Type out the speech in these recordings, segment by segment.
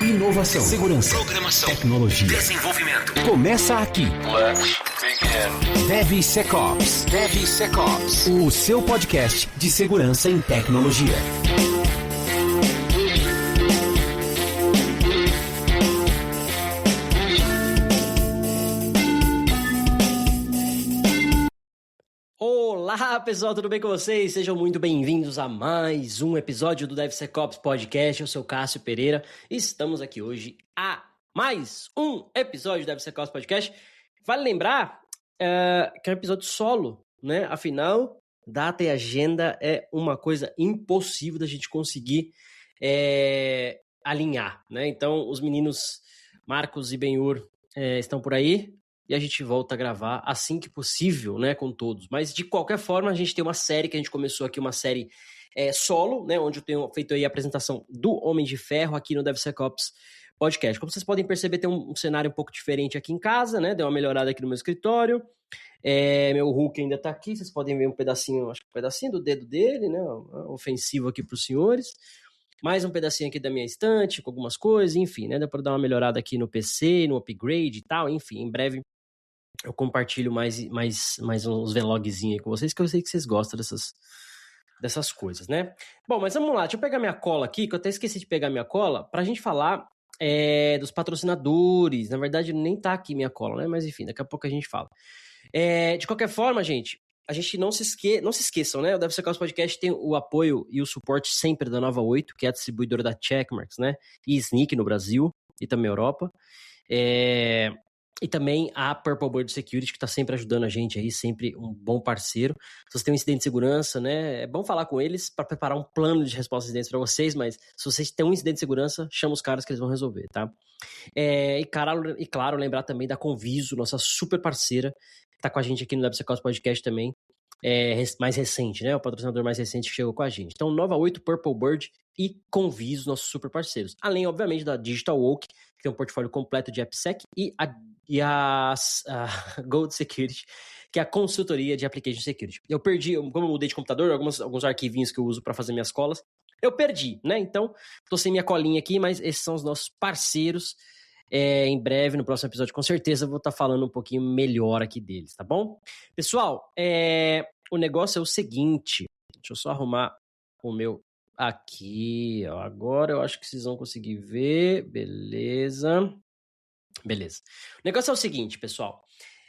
Inovação, segurança, programação, tecnologia, desenvolvimento. Começa aqui. Let's begin. DevSecOps. DevSecOps. O seu podcast de segurança em tecnologia. Olá pessoal, tudo bem com vocês? Sejam muito bem-vindos a mais um episódio do DevSecOps Podcast. Eu sou Cássio Pereira e estamos aqui hoje a mais um episódio do DevSecOps Podcast. Vale lembrar que é um episódio solo, né? Afinal, data e agenda é uma coisa impossível da gente conseguir alinhar, né? Então, os meninos Marcos e Benhur estão por aí. E a gente volta a gravar assim que possível, né, com todos. Mas, de qualquer forma, a gente tem uma série que a gente começou aqui, uma série solo, né, onde eu tenho feito aí a apresentação do Homem de Ferro aqui no DevSecOps Podcast. Como vocês podem perceber, tem um cenário um pouco diferente aqui em casa, né, deu uma melhorada aqui no meu escritório. Meu Hulk ainda tá aqui, vocês podem ver um pedacinho, acho que um pedacinho do dedo dele, né, ofensivo aqui para os senhores. Mais um pedacinho aqui da minha estante, com algumas coisas, enfim, né, deu para dar uma melhorada aqui no PC, no upgrade e tal, enfim, em breve eu compartilho mais uns vlogzinhos aí com vocês, que eu sei que vocês gostam dessas coisas, né? Bom, mas vamos lá, deixa eu pegar minha cola aqui, que eu até esqueci de pegar minha cola, pra gente falar dos patrocinadores. Na verdade, nem tá aqui minha cola, né? Mas enfim, daqui a pouco a gente fala. De qualquer forma, gente, a gente não se esqueçam, né? O DevSecOps Podcast tem o apoio e o suporte sempre da Nova 8, que é a distribuidora da Checkmarx, né? E Snyk no Brasil e também Europa. E também a Purple Bird Security, que está sempre ajudando a gente aí, sempre um bom parceiro. Se você tem um incidente de segurança, né, é bom falar com eles para preparar um plano de resposta a incidentes para vocês, mas se vocês têm um incidente de segurança, chama os caras que eles vão resolver, tá? E claro, lembrar também da Conviso, nossa super parceira, que está com a gente aqui no DevSecOps Podcast também, mais recente, né? O patrocinador mais recente que chegou com a gente. Então, Nova 8, Purple Bird e Conviso, nossos super parceiros. Além, obviamente, da Digital Oak, que tem um portfólio completo de AppSec, e a Gold Security, que é a consultoria de Application Security. Eu perdi, como eu mudei de computador, alguns arquivinhos que eu uso para fazer minhas colas, eu perdi, né? Então, tô sem minha colinha aqui, mas esses são os nossos parceiros. Em breve, no próximo episódio, com certeza, eu vou estar falando um pouquinho melhor aqui deles, tá bom? Pessoal, o negócio é o seguinte, deixa eu só arrumar o meu aqui, ó. Agora eu acho que vocês vão conseguir ver, beleza. O negócio é o seguinte, pessoal,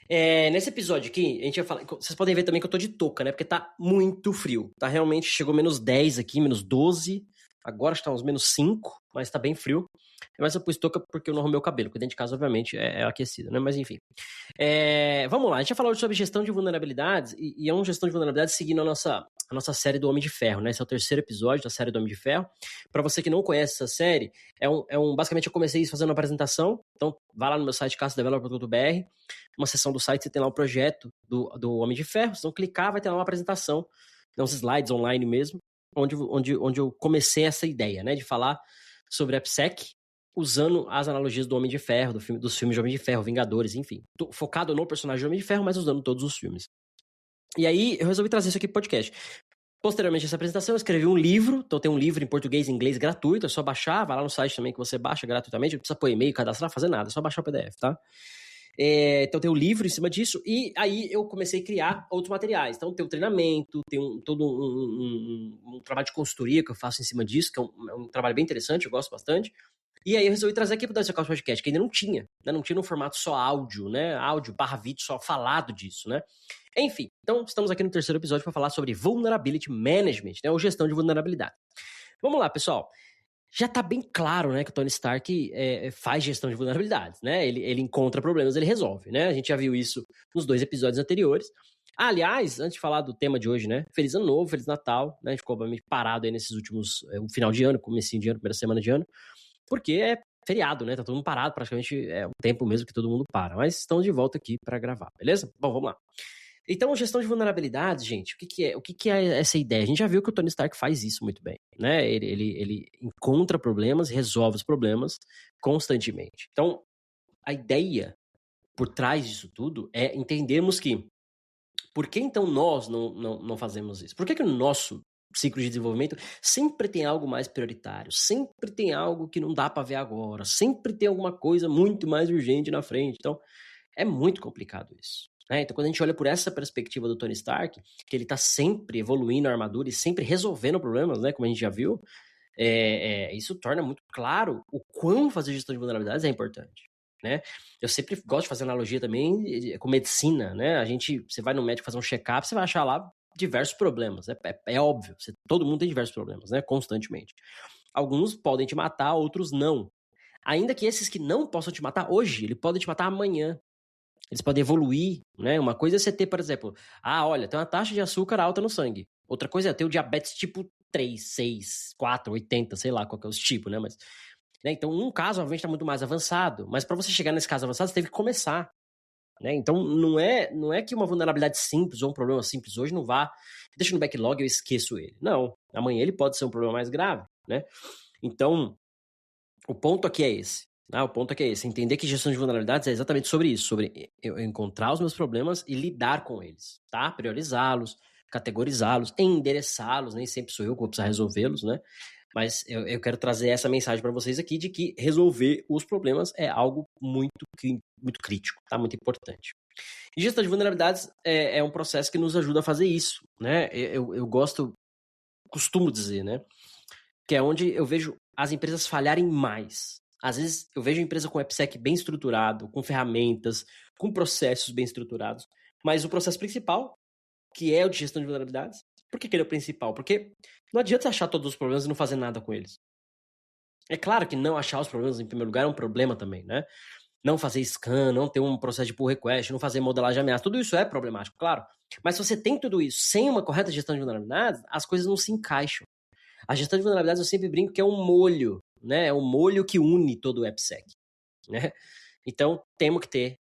nesse episódio aqui, a gente vai falar, vocês podem ver também que eu tô de touca, né, porque tá muito frio, tá realmente, chegou menos 10 aqui, menos 12, agora está uns menos 5, mas tá bem frio. Mas eu pus touca porque eu não arrumei o cabelo, porque dentro de casa, obviamente, é aquecido, né? Mas enfim. Vamos lá, a gente vai falar hoje sobre gestão de vulnerabilidades, e é uma gestão de vulnerabilidades seguindo a nossa série do Homem de Ferro, né? Esse é o terceiro episódio da série do Homem de Ferro. Para você que não conhece essa série, basicamente eu comecei isso fazendo uma apresentação, então vai lá no meu site, cassodeveloper.br, uma seção do site, você tem lá o projeto do Homem de Ferro, vocês vão clicar, vai ter lá uma apresentação, uns slides online mesmo, onde eu comecei essa ideia, né? De falar sobre AppSec, usando as analogias do Homem de Ferro, dos filmes de Homem de Ferro, Vingadores, enfim. Focado no personagem do Homem de Ferro, mas usando todos os filmes. E aí, eu resolvi trazer isso aqui pro podcast. Posteriormente a essa apresentação, eu escrevi um livro. Então, tem um livro em português e inglês gratuito. É só baixar, vai lá no site também que você baixa gratuitamente. Não precisa pôr e-mail, cadastrar, fazer nada. É só baixar o PDF, tá? Então, tem um livro em cima disso. E aí, eu comecei a criar outros materiais. Então, tem um treinamento, tem todo um trabalho de consultoria que eu faço em cima disso, que é um trabalho bem interessante, eu gosto bastante. E aí eu resolvi trazer aqui para o DevSecOps Podcast, que ainda não tinha, né? Não tinha no formato só áudio, né? Áudio / vídeo, só falado disso, né? Enfim, então estamos aqui no terceiro episódio para falar sobre Vulnerability Management, né? Ou gestão de vulnerabilidade. Vamos lá, pessoal. Já tá bem claro, né, que o Tony Stark faz gestão de vulnerabilidades, né? Ele encontra problemas, ele resolve, né? A gente já viu isso nos 2 episódios anteriores. Aliás, antes de falar do tema de hoje, né? Feliz Ano Novo, Feliz Natal, né? A gente ficou obviamente parado aí nesses últimos final de ano, comecinho de ano, primeira semana de ano. Porque é feriado, né? Tá todo mundo parado, praticamente é o tempo mesmo que todo mundo para. Mas estamos de volta aqui para gravar, beleza? Bom, vamos lá. Então, gestão de vulnerabilidades, gente, o que é essa ideia? A gente já viu que o Tony Stark faz isso muito bem, né? Ele encontra problemas, resolve os problemas constantemente. Então, a ideia por trás disso tudo é entendermos que por que então nós não fazemos isso? Por que o nosso ciclo de desenvolvimento, sempre tem algo mais prioritário, sempre tem algo que não dá para ver agora, sempre tem alguma coisa muito mais urgente na frente. Então, é muito complicado isso. Né? Então, quando a gente olha por essa perspectiva do Tony Stark, que ele tá sempre evoluindo a armadura e sempre resolvendo problemas, né? Como a gente já viu, isso torna muito claro o quão fazer gestão de vulnerabilidades é importante. Né? Eu sempre gosto de fazer analogia também com medicina, né? Você vai no médico fazer um check-up, você vai achar lá diversos problemas, é óbvio, todo mundo tem diversos problemas, né? Constantemente. Alguns podem te matar, outros não. Ainda que esses que não possam te matar hoje, eles podem te matar amanhã. Eles podem evoluir, né? Uma coisa é você ter, por exemplo, olha, tem uma taxa de açúcar alta no sangue. Outra coisa é ter o diabetes tipo 3, 6, 4, 80, sei lá qual que é os tipos, né? Mas, né? Então, um caso, obviamente, está muito mais avançado, mas para você chegar nesse caso avançado, você teve que começar. Né? Então, não é que uma vulnerabilidade simples ou um problema simples hoje não vá, deixa no backlog e eu esqueço ele. Não, amanhã ele pode ser um problema mais grave. Né? Então, o ponto aqui é esse. O ponto aqui é esse. Entender que gestão de vulnerabilidades é exatamente sobre isso, sobre eu encontrar os meus problemas e lidar com eles. Tá? Priorizá-los, categorizá-los, endereçá-los, nem sempre sou eu que vou precisar resolvê-los, né? Mas eu quero trazer essa mensagem para vocês aqui de que resolver os problemas é algo muito crítico, tá? Muito importante. E gestão de vulnerabilidades é um processo que nos ajuda a fazer isso, né? Eu costumo dizer, né? Que é onde eu vejo as empresas falharem mais. Às vezes eu vejo a empresa com AppSec bem estruturado, com ferramentas, com processos bem estruturados, mas o processo principal, que é o de gestão de vulnerabilidades, por que ele é o principal? Porque não adianta você achar todos os problemas e não fazer nada com eles. É claro que não achar os problemas em primeiro lugar é um problema também, né? Não fazer scan, não ter um processo de pull request, não fazer modelagem de ameaça, tudo isso é problemático, claro. Mas se você tem tudo isso sem uma correta gestão de vulnerabilidades, as coisas não se encaixam. A gestão de vulnerabilidades eu sempre brinco que é um molho, né? É um molho que une todo o AppSec, né? Então, temos que ter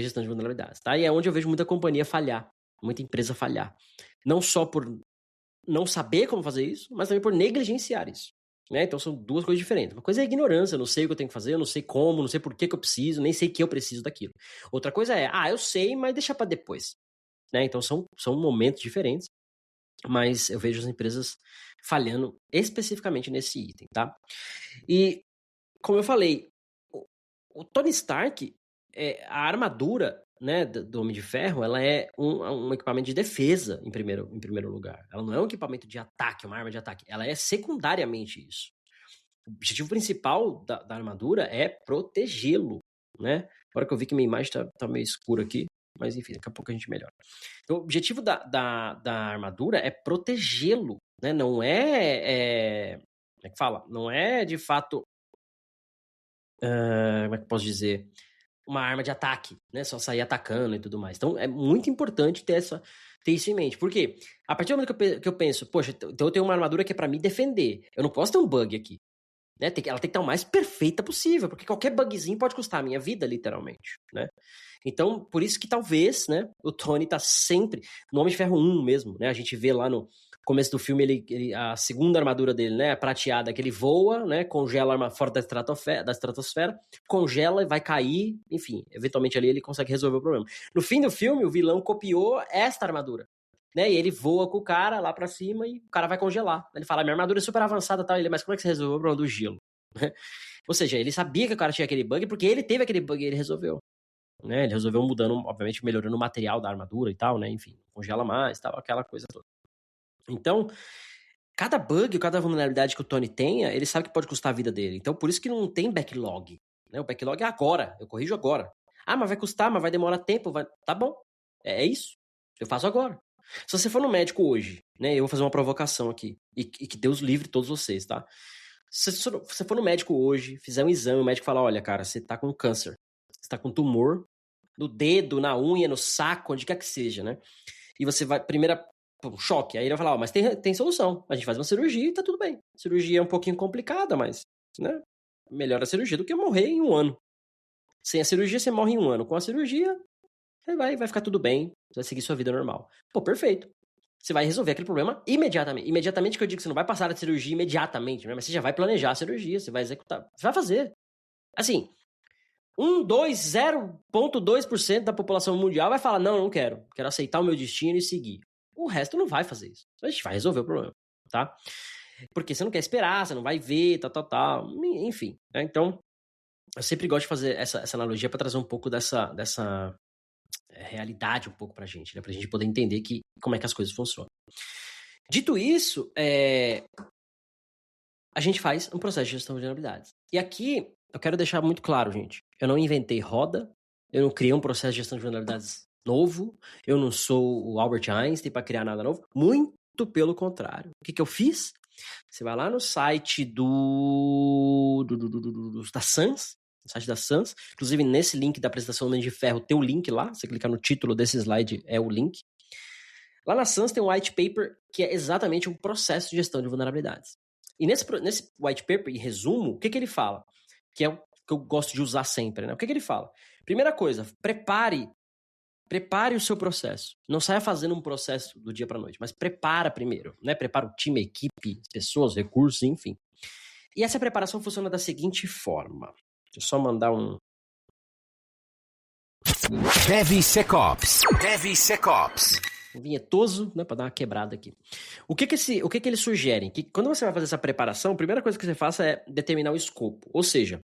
gestão de vulnerabilidades, tá? E é onde eu vejo muita companhia falhar, muita empresa falhar. Não só por não saber como fazer isso, mas também por negligenciar isso. Né? Então são duas coisas diferentes. Uma coisa é a ignorância, eu não sei o que eu tenho que fazer, eu não sei como, não sei por que eu preciso, nem sei que eu preciso daquilo. Outra coisa é, eu sei, mas deixa para depois. Né? Então são momentos diferentes, mas eu vejo as empresas falhando especificamente nesse item, tá? E, como eu falei, o Tony Stark, a armadura, né, do Homem de Ferro, ela é um equipamento de defesa em primeiro lugar. Ela não é um equipamento de ataque, uma arma de ataque. Ela é secundariamente isso. O objetivo principal da armadura é protegê-lo, né? Agora que eu vi que minha imagem tá meio escura aqui, mas enfim, daqui a pouco a gente melhora. Então, o objetivo da armadura é protegê-lo, né? Não é... Como é que fala? Não é, de fato... como é que eu posso dizer? Uma arma de ataque, né? Só sair atacando e tudo mais. Então, é muito importante ter isso em mente. Por quê? A partir do momento que eu penso, poxa, então eu tenho uma armadura que é pra me defender. Eu não posso ter um bug aqui. Né? Ela tem que estar o mais perfeita possível, porque qualquer bugzinho pode custar a minha vida, literalmente. Né? Então, por isso que talvez, né, o Tony tá sempre... No Homem de Ferro 1 mesmo, né? A gente vê lá no começo do filme, a segunda armadura dele, né, prateada, que ele voa, né, congela a arma fora da estratosfera, congela e vai cair, enfim, eventualmente ali ele consegue resolver o problema. No fim do filme, o vilão copiou esta armadura, né, e ele voa com o cara lá pra cima e o cara vai congelar. Ele fala, minha armadura é super avançada, tal, mas como é que você resolveu o problema do gelo? Ou seja, ele sabia que o cara tinha aquele bug porque ele teve aquele bug e ele resolveu. Né, ele resolveu mudando, obviamente, melhorando o material da armadura e tal, né, enfim, congela mais, tal, aquela coisa toda. Então, cada bug, cada vulnerabilidade que o Tony tenha, ele sabe que pode custar a vida dele. Então, por isso que não tem backlog. Né? O backlog é agora, eu corrijo agora. Mas vai custar, mas vai demorar tempo. Tá bom, é isso. Eu faço agora. Se você for no médico hoje, né, eu vou fazer uma provocação aqui, e que Deus livre todos vocês, tá? Se você for no médico hoje, fizer um exame, o médico fala, olha, cara, você tá com câncer, você tá com tumor no dedo, na unha, no saco, onde quer que seja, né? E você vai, um choque. Aí ele vai falar, mas tem solução. A gente faz uma cirurgia e tá tudo bem. A cirurgia é um pouquinho complicada, mas, né? Melhor a cirurgia do que morrer em 1 ano. Sem a cirurgia, você morre em 1 ano. Com a cirurgia, você vai ficar tudo bem. Você vai seguir sua vida normal. Pô, perfeito. Você vai resolver aquele problema imediatamente. Imediatamente que eu digo que você não vai passar a cirurgia imediatamente, né? Mas você já vai planejar a cirurgia, você vai executar. Você vai fazer. Assim, 0,2% da população mundial vai falar, não quero aceitar o meu destino e seguir. O resto não vai fazer isso. A gente vai resolver o problema. tá? Porque você não quer esperar, você não vai ver, tal, enfim, né? Então, eu sempre gosto de fazer essa analogia para trazer um pouco dessa realidade um pouco pra gente, né? Pra gente poder entender como é que as coisas funcionam. Dito isso, a gente faz um processo de gestão de vulnerabilidades. E aqui, eu quero deixar muito claro, gente, eu não inventei roda, eu não criei um processo de gestão de vulnerabilidades novo, eu não sou o Albert Einstein para criar nada novo, muito pelo contrário. O que eu fiz? Você vai lá no site da SANS, no site da SANS, inclusive nesse link da apresentação do Homem de Ferro tem o link lá, você clicar no título desse slide é o link. Lá na SANS tem um white paper que é exatamente um processo de gestão de vulnerabilidades. E nesse white paper, em resumo, o que ele fala? Que é o que eu gosto de usar sempre, né? O que ele fala? Primeira coisa, prepare o seu processo. Não saia fazendo um processo do dia para noite, mas prepara primeiro, né? Prepara o time, a equipe, pessoas, recursos, enfim. E essa preparação funciona da seguinte forma. Deixa eu só mandar um... DevSecOps. vinhetoso, né, para dar uma quebrada aqui. O que eles sugerem? Que quando você vai fazer essa preparação, a primeira coisa que você faça é determinar o escopo. Ou seja,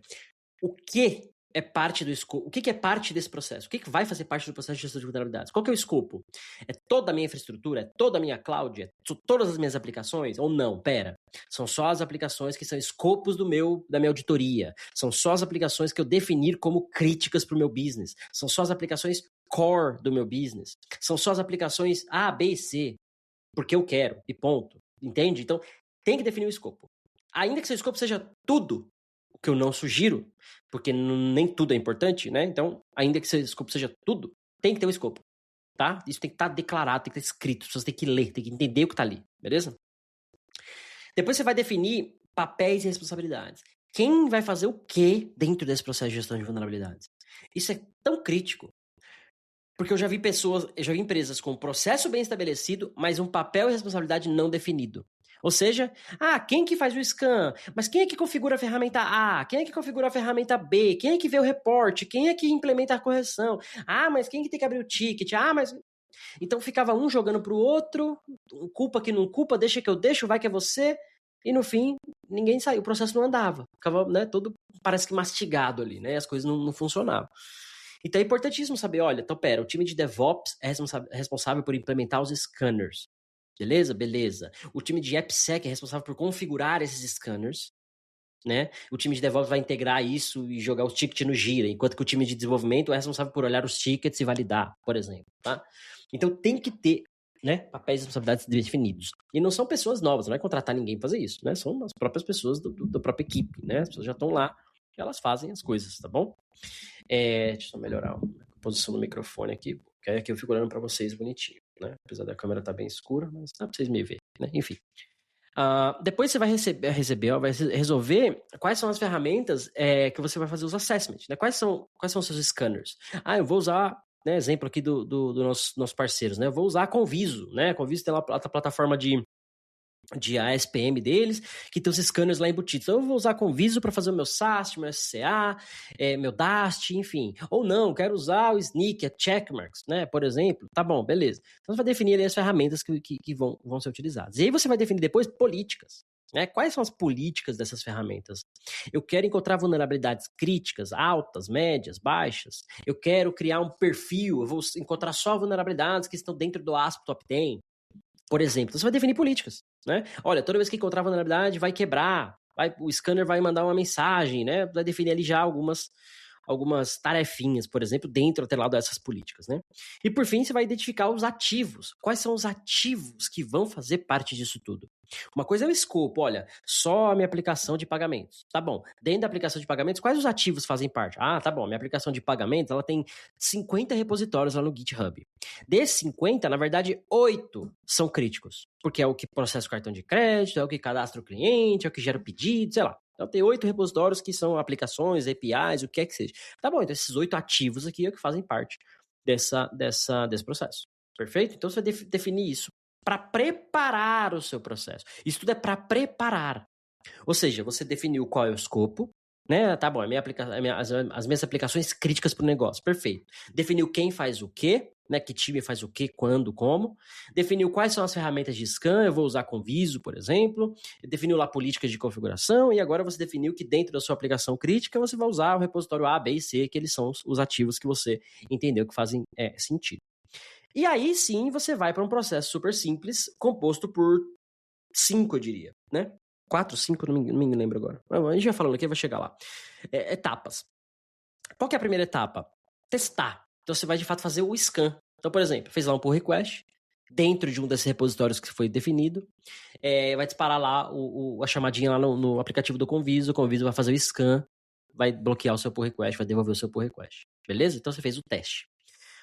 o que é parte do escopo? O que é parte desse processo? O que vai fazer parte do processo de gestão de vulnerabilidades? Qual que é o escopo? É toda a minha infraestrutura? É toda a minha cloud? É todas as minhas aplicações? Ou não? Pera. São só as aplicações que são escopos da minha auditoria. São só as aplicações que eu definir como críticas para o meu business. São só as aplicações core do meu business. São só as aplicações A, B e C. Porque eu quero. E ponto. Entende? Então, tem que definir o escopo. Ainda que seu escopo seja tudo, o que eu não sugiro, porque nem tudo é importante, né? Então, ainda que seu escopo seja tudo, tem que ter um escopo, tá? Isso tem que estar declarado, tem que estar escrito, as pessoas têm que ler, tem que entender o que está ali, beleza? Depois você vai definir papéis e responsabilidades. Quem vai fazer o quê dentro desse processo de gestão de vulnerabilidades? Isso é tão crítico, porque eu já vi empresas com processo bem estabelecido, mas um papel e responsabilidade não definido. Ou seja, quem que faz o scan? Mas quem é que configura a ferramenta A? Quem é que configura a ferramenta B? Quem é que vê o reporte? Quem é que implementa a correção? Mas quem que tem que abrir o ticket? Mas... Então ficava um jogando pro outro, culpa que não culpa, deixa que eu deixo, vai que é você, e no fim, ninguém saiu, o processo não andava. Ficava, né, todo, parece que mastigado ali, né? As coisas não funcionavam. Então é importantíssimo saber, olha, então pera, o time de DevOps é responsável por implementar os scanners. Beleza? Beleza. O time de AppSec é responsável por configurar esses scanners, né? O time de DevOps vai integrar isso e jogar os tickets no Gira, enquanto que o time de desenvolvimento é responsável por olhar os tickets e validar, por exemplo, tá? Então tem que ter, né, papéis e responsabilidades definidos. E não são pessoas novas, não é contratar ninguém para fazer isso, né? São as próprias pessoas da própria equipe, né? As pessoas já estão lá e elas fazem as coisas, tá bom? Deixa eu só melhorar a posição do microfone aqui, porque aqui eu fico olhando para vocês bonitinho, né? Apesar da câmera estar bem escura, mas dá para vocês me verem, né? Enfim. Depois você vai vai resolver quais são as ferramentas que você vai fazer os assessments, né? Quais são os seus scanners? Eu vou usar, né, exemplo aqui do nossos parceiros, né? Eu vou usar a Conviso, né? A Conviso tem lá a plataforma de ASPM deles, que tem os scanners lá embutidos. Então eu vou usar Conviso para fazer o meu SAST, meu SCA, meu DAST, enfim. Ou não, quero usar o Snyk, a Checkmarx, né, por exemplo. Tá bom, beleza. Então você vai definir ali as ferramentas que vão ser utilizadas. E aí você vai definir depois políticas, né? Quais são as políticas dessas ferramentas? Eu quero encontrar vulnerabilidades críticas, altas, médias, baixas. Eu quero criar um perfil, eu vou encontrar só vulnerabilidades que estão dentro do ASP Top 10. Por exemplo, você vai definir políticas, né? Olha, toda vez que encontrar vulnerabilidade, vai quebrar, o scanner vai mandar uma mensagem, né? Vai definir ali já algumas tarefinhas, por exemplo, dentro atrelado a essas políticas, né? E por fim, você vai identificar os ativos. Quais são os ativos que vão fazer parte disso tudo? Uma coisa é o escopo, olha, só a minha aplicação de pagamentos. Tá bom, dentro da aplicação de pagamentos, quais os ativos fazem parte? Tá bom, minha aplicação de pagamentos, ela tem 50 repositórios lá no GitHub. Desses 50, na verdade, 8 são críticos, porque é o que processa o cartão de crédito, é o que cadastra o cliente, é o que gera o pedido, sei lá. Então tem 8 repositórios que são aplicações, APIs, o que é que seja. Tá bom, então esses 8 ativos aqui é o que fazem parte desse processo. Perfeito? Então você vai definir isso para preparar o seu processo. Isso tudo é para preparar. Ou seja, você definiu qual é o escopo, né? Tá bom, as minhas aplicações críticas para o negócio. Perfeito. Definiu quem faz o quê, né? Que time faz o quê, quando, como. Definiu quais são as ferramentas de scan, eu vou usar Conviso, por exemplo. Definiu lá políticas de configuração e agora você definiu que dentro da sua aplicação crítica você vai usar o repositório A, B e C, que eles são os ativos que você entendeu que fazem sentido. E aí sim você vai para um processo super simples, composto por 5, eu diria, né? 4, 5, não me lembro agora. A gente vai falando aqui, vai chegar lá. Etapas. Qual que é a primeira etapa? Testar. Então você vai de fato fazer o scan. Então, por exemplo, fez lá um pull request, dentro de um desses repositórios que foi definido, vai disparar lá a chamadinha lá no aplicativo do Conviso, o Conviso vai fazer o scan, vai bloquear o seu pull request, vai devolver o seu pull request. Beleza? Então você fez o teste.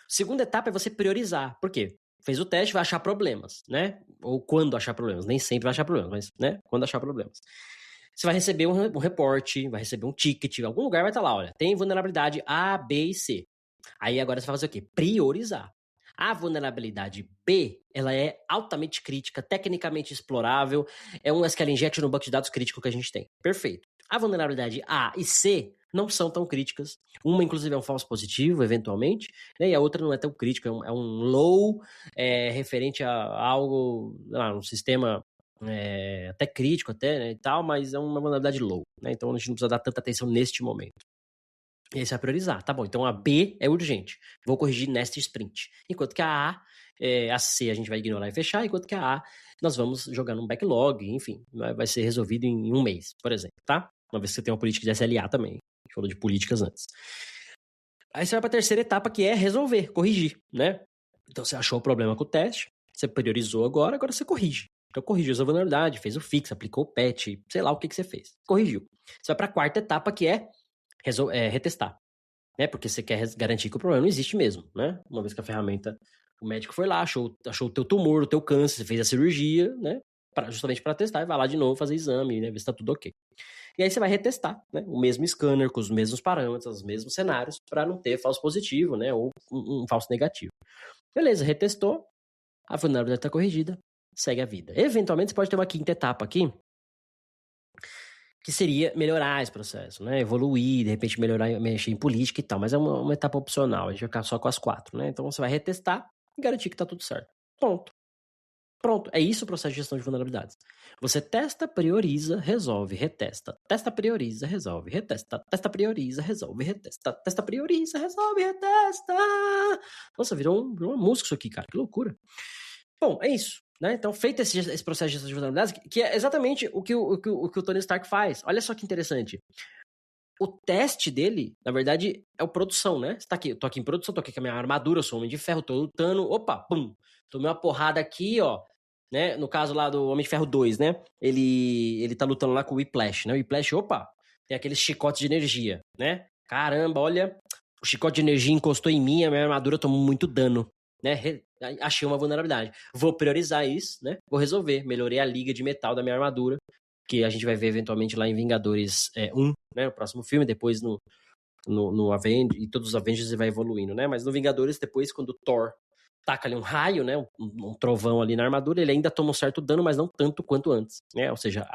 Segunda etapa é você priorizar. Por quê? Fez o teste, vai achar problemas, né? Ou quando achar problemas. Nem sempre vai achar problemas, mas, né? Quando achar problemas. Você vai receber um reporte, vai receber um ticket, em algum lugar vai estar lá, olha, tem vulnerabilidade A, B e C. Aí agora você vai fazer o quê? Priorizar. A vulnerabilidade B, ela é altamente crítica, tecnicamente explorável, é um SQL injection no banco de dados crítico que a gente tem. Perfeito. A vulnerabilidade A e C não são tão críticas. Uma, inclusive, é um falso positivo, eventualmente, né? E a outra não é tão crítica, é um low referente a algo, um sistema até crítico, até, né, e tal, mas é uma vulnerabilidade low, né? Então a gente não precisa dar tanta atenção neste momento. E aí você vai priorizar, tá bom, então a B é urgente, vou corrigir nesta sprint. Enquanto que a C a gente vai ignorar e fechar, enquanto que a A nós vamos jogar num backlog, enfim, vai ser resolvido em um mês, por exemplo, tá? Uma vez que você tem uma política de SLA também, a gente falou de políticas antes. Aí você vai para a terceira etapa, que é resolver, corrigir, né? Então você achou o problema com o teste, você priorizou agora você corrige. Então corrigiu essa vulnerabilidade, fez o fix, aplicou o patch, sei lá o que você fez. Corrigiu. Você vai para a quarta etapa, que é retestar, né? Porque você quer garantir que o problema não existe mesmo, né? Uma vez que a ferramenta, o médico foi lá, achou o teu tumor, o teu câncer, você fez a cirurgia, né? Justamente para testar e vai lá de novo fazer exame, né? Ver se tá tudo ok. E aí você vai retestar, né? O mesmo scanner, com os mesmos parâmetros, os mesmos cenários, para não ter falso positivo, né? Ou um falso negativo. Beleza, retestou, a vulnerabilidade está corrigida, segue a vida. Eventualmente você pode ter uma quinta etapa aqui, que seria melhorar esse processo, né? Evoluir, de repente melhorar, mexer em política e tal, mas é uma etapa opcional, a gente vai ficar só com as 4, né? Então você vai retestar e garantir que tá tudo certo. Pronto. É isso o processo de gestão de vulnerabilidades. Você testa, prioriza, resolve, retesta. Testa, prioriza, resolve, retesta. Testa, prioriza, resolve, retesta. Testa, prioriza, resolve, retesta. Nossa, virou uma música isso aqui, cara. Que loucura. Bom, é isso. Né? Então, feito esse processo de gestão de vulnerabilidades, que é exatamente o que o Tony Stark faz. Olha só que interessante. O teste dele, na verdade, é a produção, né? Você tá aqui, eu tô aqui em produção, tô aqui com a minha armadura, eu sou Homem de Ferro, tô lutando, opa, pum, tomei uma porrada aqui, ó, né? No caso lá do Homem de Ferro 2, né? Ele tá lutando lá com o Whiplash, né? O Whiplash, opa, tem aqueles chicotes de energia, né? Caramba, olha, o chicote de energia encostou em mim, a minha armadura tomou muito dano, né? Achei uma vulnerabilidade. Vou priorizar isso, né? Vou resolver. Melhorei a liga de metal da minha armadura, que a gente vai ver eventualmente lá em Vingadores 1, né? O próximo filme, depois no Avengers, e todos os Avengers vai evoluindo, né? Mas no Vingadores, depois, quando o Thor taca ali um raio, né? Um trovão ali na armadura, ele ainda toma um certo dano, mas não tanto quanto antes, né? Ou seja,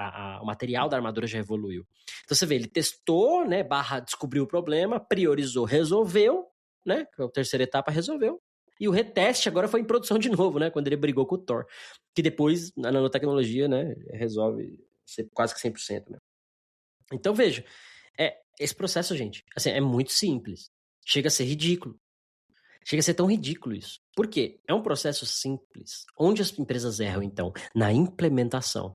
o material da armadura já evoluiu. Então você vê, ele testou, né? Descobriu o problema, priorizou, resolveu, né? Que é a terceira etapa, resolveu. E o reteste agora foi em produção de novo, né? Quando ele brigou com o Thor. Que depois, na nanotecnologia, né? Resolve quase que 100%, né? Então, veja, esse processo, gente, assim, é muito simples. Chega a ser ridículo. Chega a ser tão ridículo isso. Por quê? É um processo simples. Onde as empresas erram, então? Na implementação.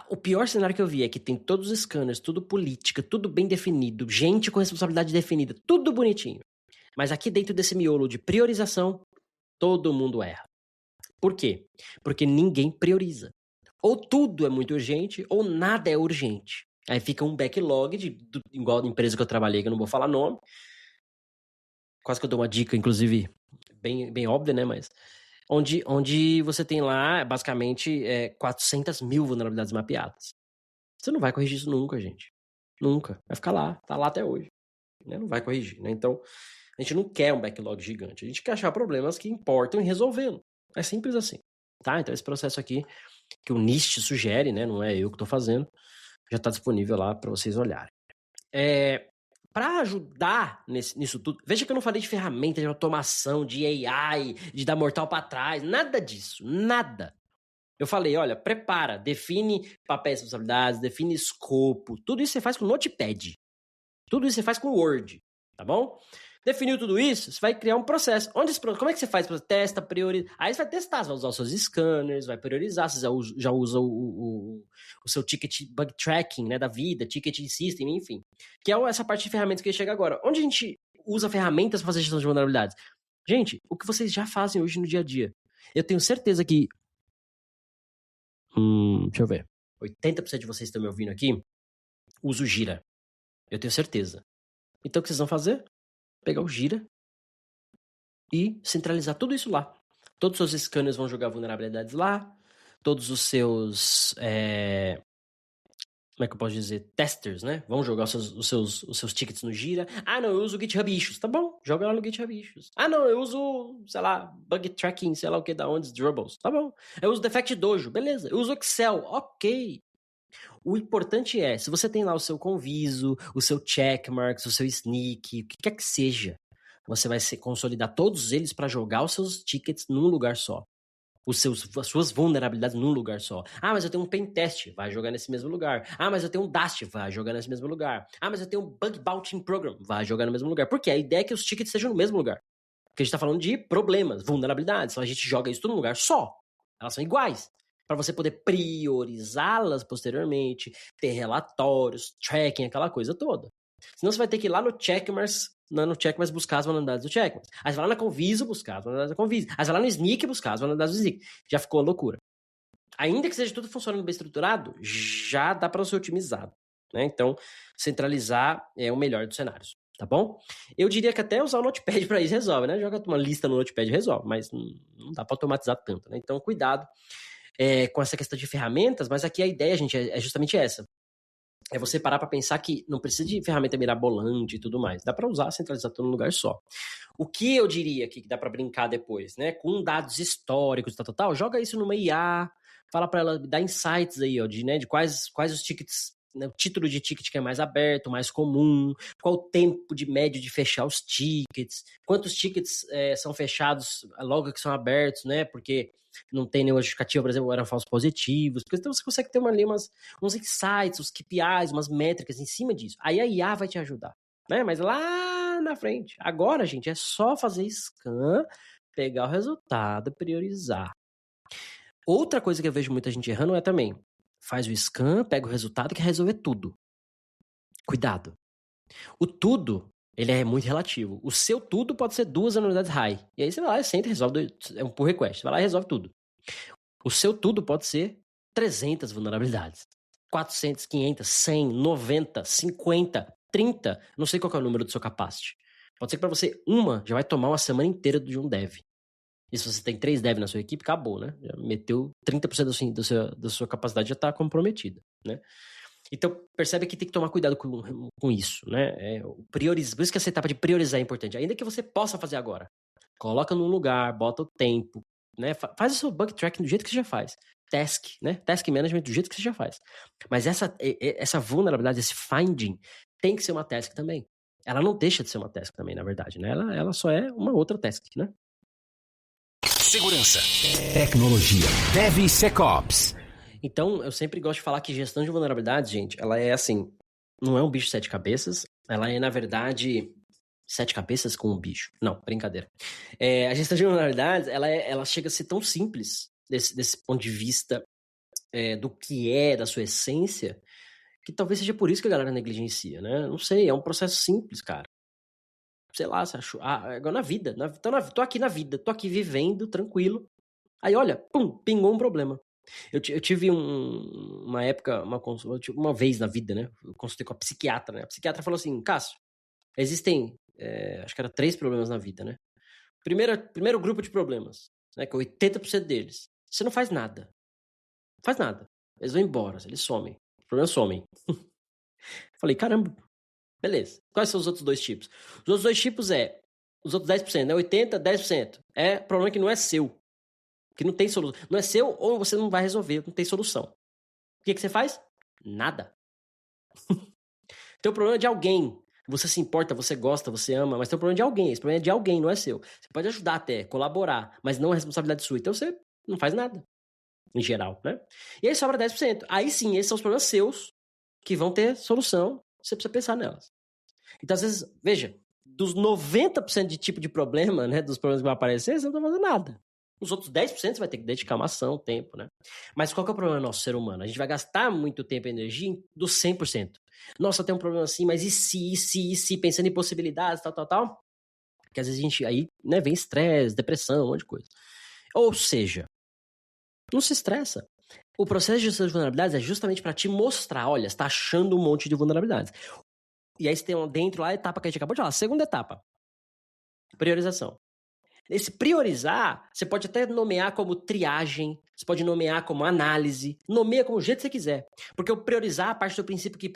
O pior cenário que eu vi é que tem todos os scanners, tudo política, tudo bem definido, gente com responsabilidade definida, tudo bonitinho. Mas aqui dentro desse miolo de priorização, todo mundo erra. Por quê? Porque ninguém prioriza. Ou tudo é muito urgente, ou nada é urgente. Aí fica um backlog, igual a empresa que eu trabalhei, que eu não vou falar nome. Quase que eu dou uma dica, inclusive, bem óbvia, né? Mas onde você tem lá, basicamente, 400 mil vulnerabilidades mapeadas. Você não vai corrigir isso nunca, gente. Nunca. Vai ficar lá. Tá lá até hoje. Né? Não vai corrigir, né? Então, a gente não quer um backlog gigante. A gente quer achar problemas que importam e resolvê-lo. É simples assim. Tá? Então, esse processo aqui, que o NIST sugere, né? Não é eu que estou fazendo, já está disponível lá para vocês olharem. para ajudar nisso tudo, veja que eu não falei de ferramenta, de automação, de AI, de dar mortal para trás, nada disso, nada. Eu falei, olha, prepara, define papéis e responsabilidades, define escopo, tudo isso você faz com Notepad, tudo isso você faz com Word, tá bom? Definiu tudo isso, você vai criar um processo. Como é que você faz? Testa, prioriza. Aí você vai testar, você vai usar os seus scanners, vai priorizar, você já usa o seu ticket bug tracking, né, da vida, ticket system, enfim. Que é essa parte de ferramentas que chega agora. Onde a gente usa ferramentas para fazer gestão de vulnerabilidades? Gente, o que vocês já fazem hoje no dia a dia. Eu tenho certeza que... deixa eu ver. 80% de vocês que estão me ouvindo aqui usa o Gira. Eu tenho certeza. Então o que vocês vão fazer? Pegar o Gira e centralizar tudo isso lá. Todos os seus scanners vão jogar vulnerabilidades lá, todos os seus, como é que eu posso dizer, testers, né? Vão jogar os seus tickets no Gira. Ah, não, eu uso o GitHub Issues. Tá bom, joga lá no GitHub Issues. Ah, não, eu uso, sei lá, bug tracking, sei lá o que, da onde, Dribbles. Tá bom. Eu uso Defect Dojo, beleza. Eu uso Excel, ok. O importante é, se você tem lá o seu Conviso, o seu Checkmarks, o seu Sneak, o que quer que seja, você vai consolidar todos eles para jogar os seus tickets num lugar só. As suas vulnerabilidades num lugar só. Ah, mas eu tenho um pentest, vai jogar nesse mesmo lugar. Ah, mas eu tenho um DAST, vai jogar nesse mesmo lugar. Ah, mas eu tenho um Bug Bounty Program, vai jogar no mesmo lugar. Porque a ideia é que os tickets estejam no mesmo lugar. Porque a gente está falando de problemas, vulnerabilidades. Então a gente joga isso tudo num lugar só. Elas são iguais. Para você poder priorizá-las posteriormente, ter relatórios, tracking, aquela coisa toda. Senão você vai ter que ir lá no Checkmarks, buscar as vulnerabilidades do Checkmarks. Aí você vai lá na Conviso buscar as vulnerabilidades da Conviso. Aí você vai lá no Sneak buscar as vulnerabilidades do Sneak. Já ficou loucura. Ainda que seja tudo funcionando bem estruturado, já dá para ser otimizado. Né? Então, centralizar é o melhor dos cenários. Tá bom? Eu diria que até usar o Notepad para isso resolve, né? Joga uma lista no Notepad e resolve, mas não dá para automatizar tanto, né? Então, cuidado com essa questão de ferramentas, mas aqui a ideia, gente, é justamente essa. É você parar para pensar que não precisa de ferramenta mirabolante e tudo mais. Dá para usar, centralizar tudo num lugar só. O que eu diria aqui que dá para brincar depois, né? Com dados históricos, tal, joga isso numa IA, fala para ela, dá insights aí, ó, de quais os tickets, né, o título de ticket que é mais aberto, mais comum, qual o tempo de médio de fechar os tickets, quantos tickets são fechados logo que são abertos, né? Porque não tem nenhuma justificativa, por exemplo, eram falsos positivos. Então você consegue ter uns insights, uns KPIs, umas métricas em cima disso. Aí a IA vai te ajudar, né? Mas lá na frente. Agora, gente, é só fazer scan, pegar o resultado, priorizar. Outra coisa que eu vejo muita gente errando é também, faz o scan, pega o resultado e quer resolver tudo. Cuidado. O tudo, ele é muito relativo. O seu tudo pode ser 2 vulnerabilidades high. E aí você vai lá e senta e resolve, é um pull request. Você vai lá e resolve tudo. O seu tudo pode ser 300 vulnerabilidades. 400, 500, 100, 90, 50, 30. Não sei qual é o número do seu capacity. Pode ser que para você uma já vai tomar uma semana inteira de um dev. E se você tem 3 dev na sua equipe, acabou, né? Já meteu 30% da sua capacidade já está comprometida, né? Então, percebe que tem que tomar cuidado com isso, né? Por isso que essa etapa de priorizar é importante. Ainda que você possa fazer agora. Coloca num lugar, bota o tempo, né? Faz o seu bug tracking do jeito que você já faz. Task, né? Task management do jeito que você já faz. Mas essa vulnerabilidade, esse finding, tem que ser uma task também. Ela não deixa de ser uma task também, na verdade, né? Ela só é uma outra task, né? Segurança, tecnologia, DevSecOps. Então, eu sempre gosto de falar que gestão de vulnerabilidades, gente, ela é assim, não é um bicho de 7 cabeças, ela é, na verdade, 7 cabeças com um bicho. Não, brincadeira. A gestão de vulnerabilidades, ela chega a ser tão simples, desse ponto de vista do que é, da sua essência, que talvez seja por isso que a galera negligencia, né? Não sei, é um processo simples, cara. Sei lá, você achou... agora na vida, tô aqui na vida, tô aqui vivendo, tranquilo. Aí, olha, pum, pingou um problema. Eu tive uma época, uma vez na vida, né? Eu consultei com a psiquiatra, né? A psiquiatra falou assim, Cássio, existem, acho que era 3 problemas na vida, né? Primeiro grupo de problemas, né? Que é 80% deles. Você não faz nada. Não faz nada. Eles vão embora, eles somem. Os problemas somem. Falei, caramba, beleza. Quais são os outros 2 tipos? Os outros 2 tipos os outros 10%, né? 80%, 10%. É problema que não é seu. Que não tem solução. Não é seu ou você não vai resolver, não tem solução. O que você faz? Nada. Tem o problema de alguém. Você se importa, você gosta, você ama, mas tem um problema de alguém. Esse problema é de alguém, não é seu. Você pode ajudar até, colaborar, mas não é responsabilidade sua. Então você não faz nada, em geral, né? E aí sobra 10%. Aí sim, esses são os problemas seus que vão ter solução. Você precisa pensar nelas. Então, às vezes, veja, dos 90% de tipo de problema, né, dos problemas que vão aparecer, você não tá fazendo nada. Os outros 10% você vai ter que dedicar uma ação, tempo, né? Mas qual que é o problema do nosso ser humano? A gente vai gastar muito tempo e energia dos 100%. Nossa, tem um problema assim, mas e se, pensando em possibilidades, tal. Porque às vezes a gente, aí, né, vem estresse, depressão, um monte de coisa. Ou seja, não se estressa. O processo de gestão de vulnerabilidades é justamente para te mostrar, olha, você está achando um monte de vulnerabilidades. E aí você tem dentro lá a etapa que a gente acabou de falar, a segunda etapa, priorização. Esse priorizar, você pode até nomear como triagem, você pode nomear como análise, nomeia como o jeito que você quiser. Porque o priorizar parte do princípio que,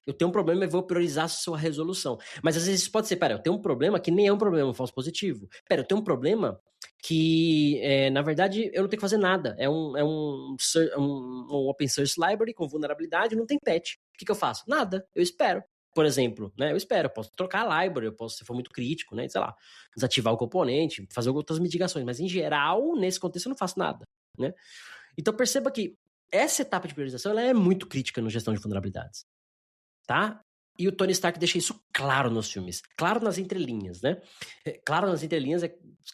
eu tenho um problema e vou priorizar a sua resolução. Mas às vezes pode ser, eu tenho um problema que nem é um problema, um falso positivo. Eu tenho um problema que, na verdade, eu não tenho que fazer nada. É um open source library com vulnerabilidade, não tem patch. O que eu faço? Nada, eu espero. Por exemplo, né? Eu posso trocar a library, eu posso, se for muito crítico, né? Sei lá, desativar o componente, fazer outras mitigações, mas em geral, nesse contexto, eu não faço nada, né? Então perceba que essa etapa de priorização, ela é muito crítica na gestão de vulnerabilidades, tá? E o Tony Stark deixa isso claro nos filmes, claro nas entrelinhas, né? Claro nas entrelinhas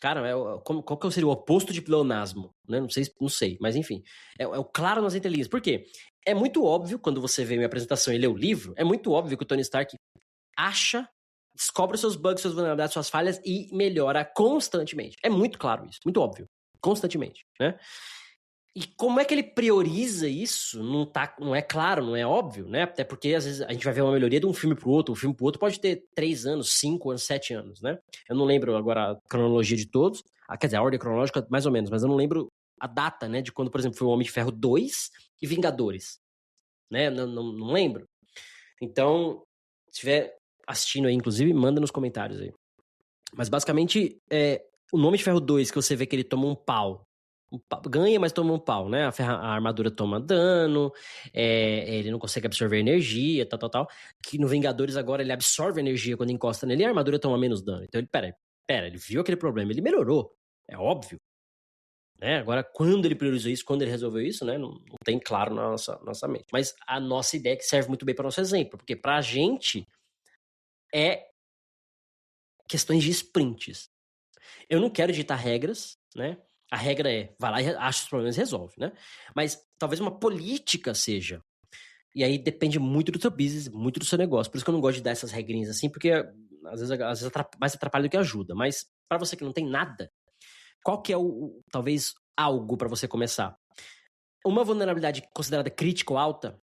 cara, qual que seria o oposto de pleonasmo, né? Não sei, mas enfim, é o claro nas entrelinhas. Por quê? É muito óbvio, quando você vê minha apresentação e lê o livro, é muito óbvio que o Tony Stark descobre os seus bugs, suas vulnerabilidades, suas falhas e melhora constantemente. É muito claro isso, muito óbvio. Constantemente, né? E como é que ele prioriza isso? Não é claro, não é óbvio, né? Até porque às vezes a gente vai ver uma melhoria de um filme pro outro. O filme pro outro pode ter 3 anos, 5 anos, 7 anos, né? Eu não lembro agora a cronologia de todos. Quer dizer, a ordem cronológica mais ou menos, mas eu não lembro a data, né? De quando, por exemplo, foi o Homem de Ferro 2 e Vingadores, né? Não lembro. Então, se estiver assistindo aí, inclusive, manda nos comentários aí. Mas basicamente, o Homem de Ferro 2, que você vê que ele toma um pau, ganha, mas toma um pau, né? A armadura toma dano, ele não consegue absorver energia, tal. Que no Vingadores agora ele absorve energia quando encosta nele e a armadura toma menos dano. Então ele, ele viu aquele problema, ele melhorou, é óbvio. Né? Agora, quando ele priorizou isso, quando ele resolveu isso, né? Não tem claro na nossa mente. Mas a nossa ideia é que serve muito bem para o nosso exemplo, porque para a gente é questões de sprints. Eu não quero ditar regras, né? A regra vai lá e acha os problemas e resolve, né? Mas talvez uma política seja. E aí depende muito do seu business, muito do seu negócio. Por isso que eu não gosto de dar essas regrinhas assim, porque às vezes mais atrapalha do que ajuda. Mas para você que não tem nada, qual que é talvez algo para você começar? Uma vulnerabilidade considerada crítico alta,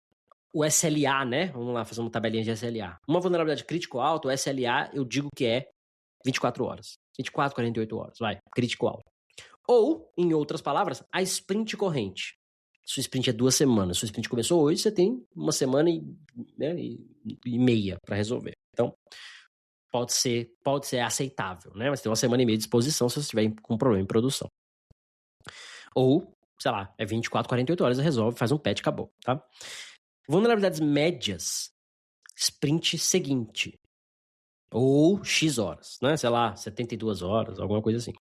o SLA, né? Vamos lá fazer uma tabelinha de SLA. Uma vulnerabilidade crítico alta, o SLA, eu digo que é 24 horas. 24, 48 horas, crítico alto. Ou, em outras palavras, a sprint corrente. Sua sprint é 2 semanas. Sua sprint começou hoje, você tem 1 semana e meia para resolver. Então, pode ser aceitável, né? Mas tem 1 semana e meia de disposição se você estiver com um problema em produção. Ou, sei lá, 24, 48 horas, resolve, faz um patch, acabou, tá? Vulnerabilidades médias, sprint seguinte. Ou X horas, né? Sei lá, 72 horas, alguma coisa assim.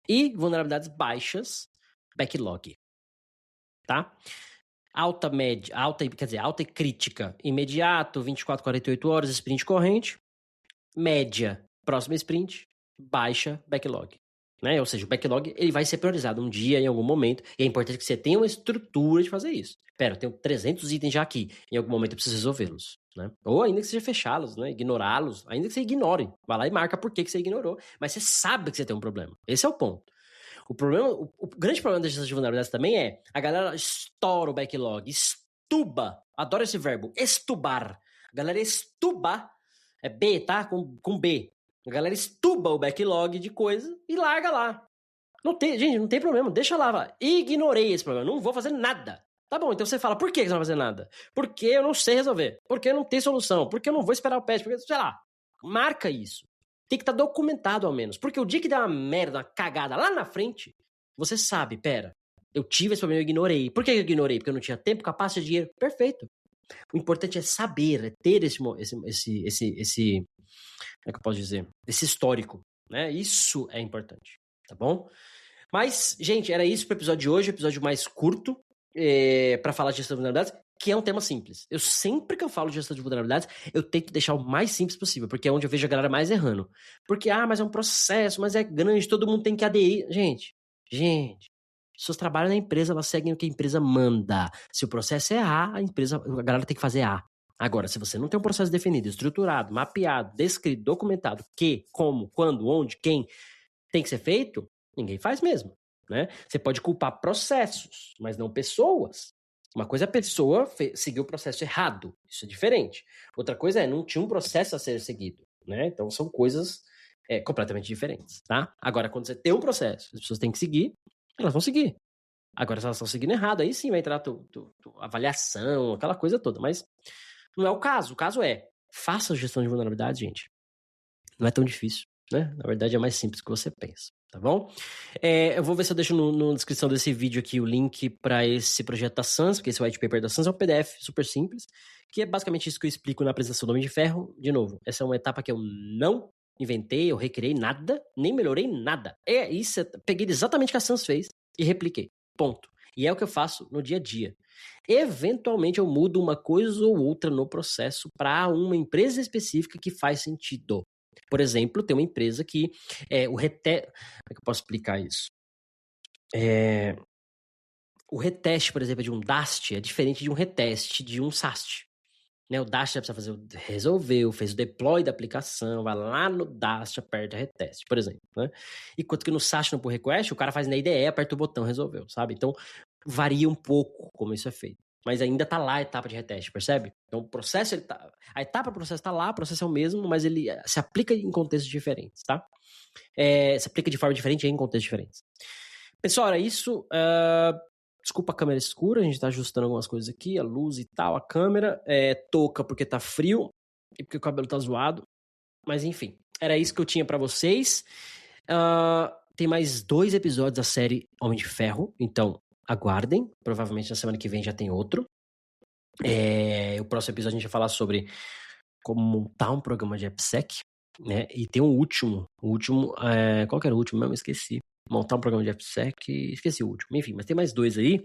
E vulnerabilidades baixas, backlog. Tá? Alta e crítica, imediato, 24, 48 horas, sprint corrente. Média, próxima sprint. Baixa, backlog. Né? Ou seja, o backlog ele vai ser priorizado um dia, em algum momento. E é importante que você tenha uma estrutura de fazer isso. Eu tenho 300 itens já aqui. Em algum momento eu preciso resolvê-los. Né? Ou ainda que seja fechá-los, né? Ignorá-los. Ainda que você ignore. Vai lá e marca por que você ignorou. Mas você sabe que você tem um problema. Esse é o ponto. O grande problema da gestão de vulnerabilidades também é a galera estoura o backlog, estuba. Adoro esse verbo, estubar. A galera estuba, é B, tá? Com B. A galera estuba o backlog de coisa e larga lá. Gente, não tem problema, deixa lá. Vai. Ignorei esse problema, não vou fazer nada. Tá bom, então você fala, por que você não vai fazer nada? Porque eu não sei resolver, porque não tem solução, porque eu não vou esperar o patch, porque, sei lá, marca isso. Tem que estar documentado ao menos, porque o dia que der uma merda, uma cagada lá na frente, você sabe, eu tive esse problema, eu ignorei. Por que eu ignorei? Porque eu não tinha tempo, capacidade, dinheiro. Perfeito. O importante é saber, é ter esse como é que eu posso dizer? Esse histórico, né? Isso é importante, tá bom? Mas, gente, era isso pro episódio de hoje, episódio mais curto, para falar de gestão de vulnerabilidades, que é um tema simples. Sempre que eu falo de gestão de vulnerabilidades, eu tento deixar o mais simples possível, porque é onde eu vejo a galera mais errando. Porque, mas é um processo, mas é grande, todo mundo tem que aderir. Gente, as pessoas trabalham na empresa, elas seguem o que a empresa manda. Se o processo é A, a galera tem que fazer A. Agora, se você não tem um processo definido, estruturado, mapeado, descrito, documentado, que, como, quando, onde, quem tem que ser feito, ninguém faz mesmo, né? Você pode culpar processos, mas não pessoas. Uma coisa é a pessoa seguir o processo errado, isso é diferente. Outra coisa é não tinha um processo a ser seguido, né? Então são coisas completamente diferentes, tá? Agora, quando você tem um processo, as pessoas têm que seguir, elas vão seguir. Agora, se elas estão seguindo errado, aí sim vai entrar a avaliação, aquela coisa toda, mas não é o caso. O caso é, faça a gestão de vulnerabilidade, gente. Não é tão difícil, né? Na verdade, é mais simples do que você pensa, tá bom? Eu vou ver se eu deixo na descrição desse vídeo aqui o link para esse projeto da SANS, porque esse white paper da SANS é um PDF super simples, que é basicamente isso que eu explico na apresentação do Homem de Ferro. De novo, essa é uma etapa que eu não inventei, eu recriei nada, nem melhorei nada. Isso, peguei exatamente o que a SANS fez e repliquei. Ponto. E é o que eu faço no dia a dia. Eventualmente eu mudo uma coisa ou outra no processo para uma empresa específica que faz sentido. Por exemplo, tem uma empresa que como é que eu posso explicar isso? O reteste, por exemplo, de um DAST é diferente de um reteste de um SAST. Né? O DAST já precisa resolveu, fez o deploy da aplicação, vai lá no DAST, aperta reteste, por exemplo. Né? Enquanto que no SAST, no pull request, o cara faz na IDE, aperta o botão, resolveu, sabe? Então, varia um pouco como isso é feito. Mas ainda tá lá a etapa de reteste, percebe? Então, o processo, a etapa do processo tá lá, o processo é o mesmo, mas ele se aplica em contextos diferentes, tá? Se aplica de forma diferente em contextos diferentes. Pessoal, era isso. Desculpa a câmera escura, a gente tá ajustando algumas coisas aqui, a luz e tal, a câmera. Touca porque tá frio e porque o cabelo tá zoado. Mas, enfim, era isso que eu tinha pra vocês. Tem mais 2 episódios da série Homem de Ferro, então aguardem, provavelmente na semana que vem já tem outro. O próximo episódio a gente vai falar sobre como montar um programa de AppSec, né? E tem o último, qual que era o último mesmo? Esqueci. Montar um programa de AppSec, esqueci o último. Enfim, mas tem mais 2 aí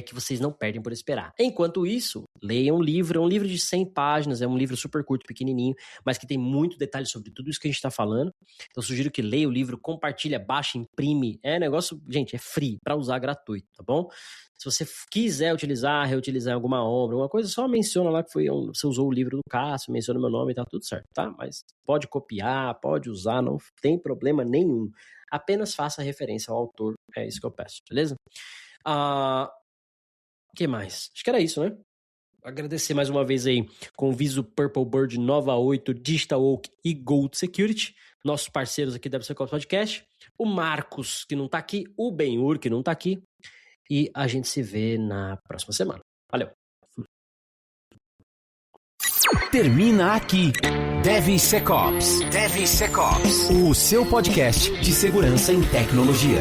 que vocês não perdem por esperar. Enquanto isso, leiam um livro, é um livro de 100 páginas, é um livro super curto, pequenininho, mas que tem muito detalhe sobre tudo isso que a gente tá falando. Então sugiro que leia o livro, compartilha, baixa, imprime. Negócio, gente, é free, pra usar gratuito, tá bom? Se você quiser utilizar, reutilizar alguma obra, alguma coisa, só menciona lá que você usou o livro do Cássio, menciona meu nome e tá tudo certo, tá? Mas pode copiar, pode usar, não tem problema nenhum. Apenas faça referência ao autor, é isso que eu peço, beleza? O que mais? Acho que era isso, né? Agradecer mais uma vez aí com o Viso Purple Bird, Nova 8, Digital Oak e Gold Security, nossos parceiros aqui da DevSecOps Podcast, o Marcos, que não tá aqui, o Benhur, que não tá aqui, e a gente se vê na próxima semana. Valeu! Termina aqui DevSecOps, o seu podcast de segurança em tecnologia.